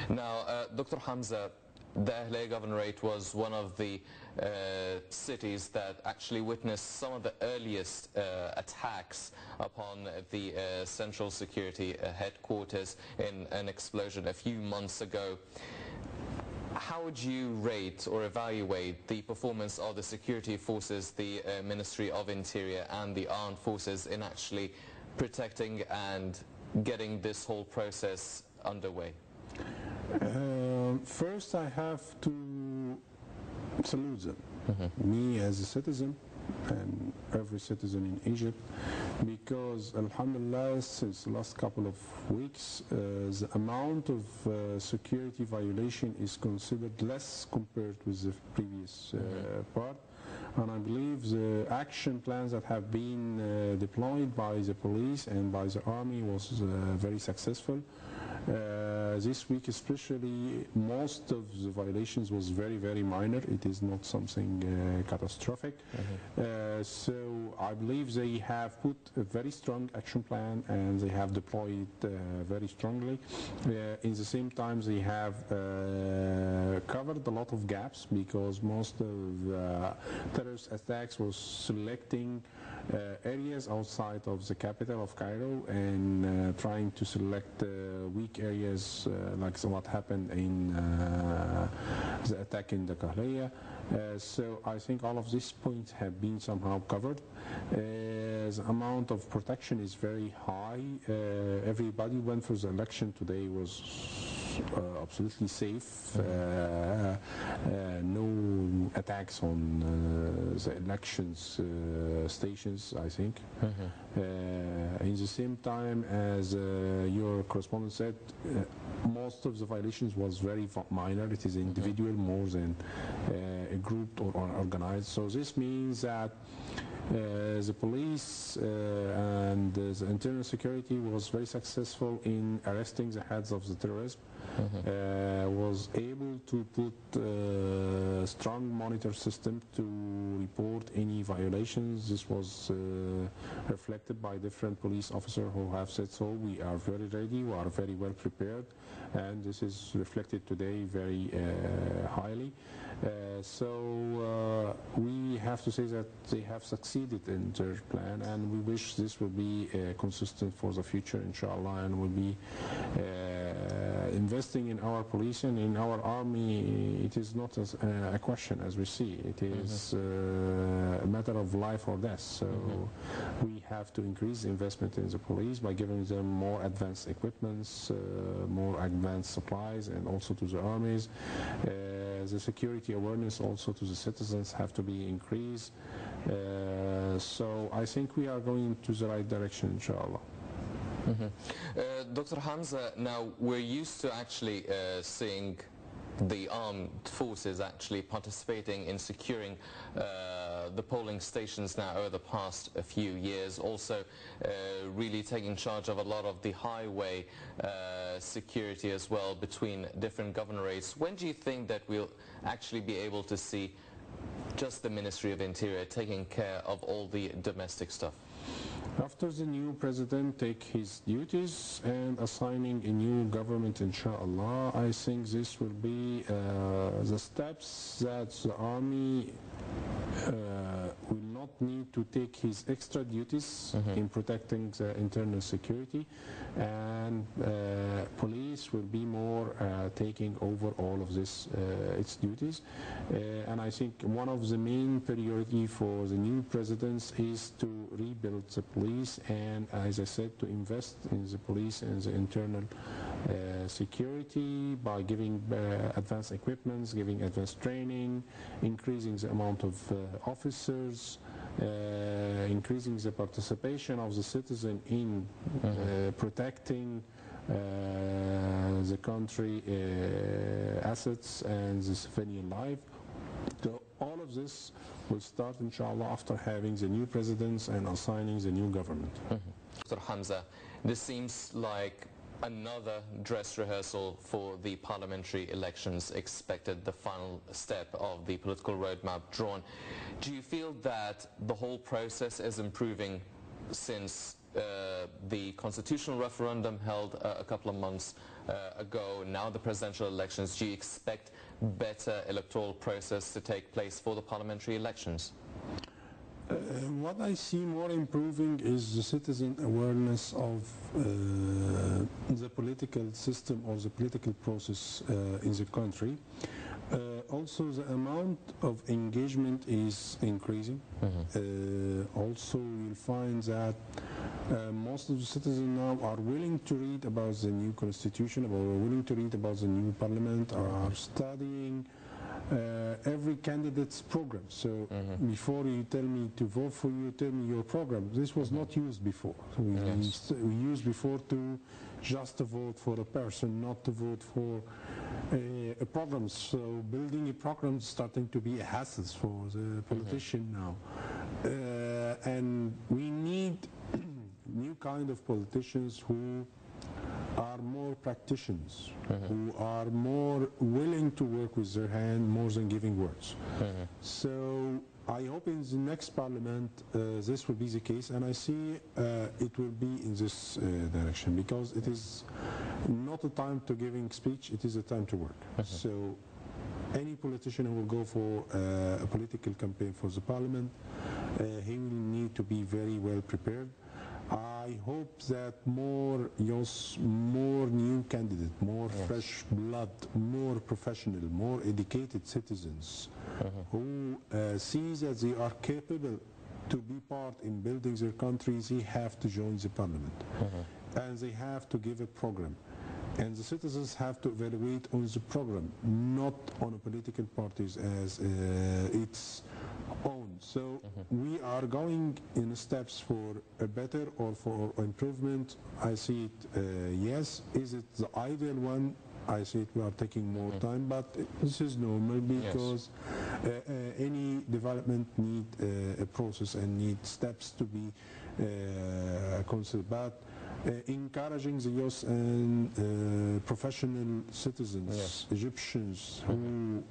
Now, Dr. Hamza, the Ahliya Governorate was one of the cities that actually witnessed some of the earliest attacks upon the Central Security Headquarters in an explosion a few months ago. How would you rate or evaluate the performance of the security forces, the Ministry of Interior and the armed forces in actually protecting and getting this whole process underway? First, I have to salute them, me as a citizen and every citizen in Egypt, because alhamdulillah, since the last couple of weeks, the amount of security violation is considered less compared with the previous part. And I believe the action plans that have been deployed by the police and by the army was very successful. This week especially, most of the violations was very minor. It is not something catastrophic. So I believe they have put a very strong action plan and they have deployed very strongly. In the same time, they have covered a lot of gaps, because most of terrorist attacks was selecting areas outside of the capital of Cairo and trying to select weak areas, like what happened in the attack in the Kahliya. So I think all of these points have been somehow covered. The amount of protection is very high. Everybody went for the election today was absolutely safe. No attacks on the elections stations, I think. In the same time, as your correspondent said, most of the violations was very minor. It is individual more than a group or organized. So this means that the police and the internal security was very successful in arresting the heads of the terrorism, was able to put a strong monitor system to report any violations. This was reflected by different police officers who have said so. We are very ready, we are very well prepared, and this is reflected today very highly. So we have to say that they have succeeded in their plan, and we wish this will be consistent for the future, inshallah, and will be investing in our police and in our army. It is not a question, as we see. It is a matter of life or death. So we have to increase investment in the police by giving them more advanced equipments, more advanced supplies, and also to the armies. The security awareness also to the citizens have to be increased. So I think we are going to the right direction, inshallah. Dr. Hamza, now we're used to actually seeing the armed forces actually participating in securing the polling stations now over the past few years, also really taking charge of a lot of the highway security as well between different governorates. When do you think that we'll actually be able to see just the Ministry of Interior taking care of all the domestic stuff? After the new president take his duties and assigning a new government, inshallah, I think this will be the steps that the army will not need to take his extra duties in protecting the internal security, and police will be more taking over all of this its duties. And I think one of the main priority for the new presidents is to rebuild the police, and as I said, to invest in the police and the internal security by giving advanced equipments, giving advanced training, increasing the amount of officers, increasing the participation of the citizen in protecting the country assets and the civilian life. So all of this will start, inshallah, after having the new presidents and assigning the new government. Dr. Hamza, this seems like another dress rehearsal for the parliamentary elections expected, the final step of the political roadmap drawn. Do you feel that the whole process is improving since the constitutional referendum held a couple of months ago, now the presidential elections, do you expect better electoral process to take place for the parliamentary elections? What I see more improving is the citizen awareness of the political system or the political process in the country. Also, the amount of engagement is increasing. Also, you'll find that most of the citizens now are willing to read about the new constitution, are willing to read about the new parliament, are studying every candidate's program. So before you tell me to vote for you, tell me your program. This was not used before. We used before to just to vote for a person, not to vote for a program. So building a program is starting to be a hassle for the politician now. And we need new kind of politicians who are more practitioners, who are more willing to work with their hand more than giving words. So I hope in the next parliament this will be the case, and I see it will be in this direction, because it is not a time to giving speech, it is a time to work. So any politician who will go for a political campaign for the parliament, he will need to be very well prepared. I hope that more youth, more new candidates, more fresh blood, more professional, more educated citizens who see that they are capable to be part in building their countries, they have to join the parliament. And they have to give a program. And the citizens have to evaluate on the program, not on a political parties as its own. So we are going in steps for a better or for improvement. I see it, yes. Is it the ideal one? I see it, we are taking more time, but this is normal, because any development need a process and need steps to be considered. But encouraging the youth and professional citizens, Egyptians who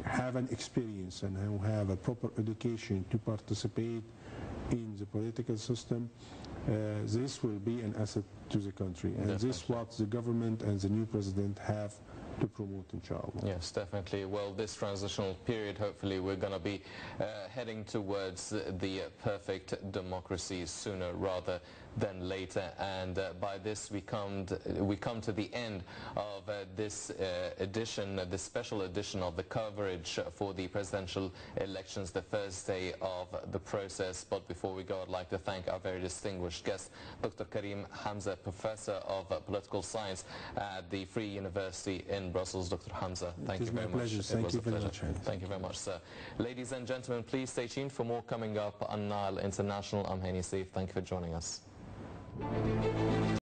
have an experience and who have a proper education to participate in the political system, this will be an asset to the country. And this is what the government and the new president have to promote, inshallah. Yes, definitely. Well, this transitional period, hopefully we're going to be heading towards the perfect democracy sooner rather than later. And by this we come to the end of this edition, this special edition of the coverage for the presidential elections, the first day of the process. But before we go, I'd like to thank our very distinguished guest, Dr. Karim Hamza, Professor of Political Science at the Free University in Brussels. Dr. Hamza, thank you very much. Thank you very much. Thank you very much, sir. Ladies and gentlemen, please stay tuned for more coming up on Nile International. I'm Hani Saif. Thank you for joining us.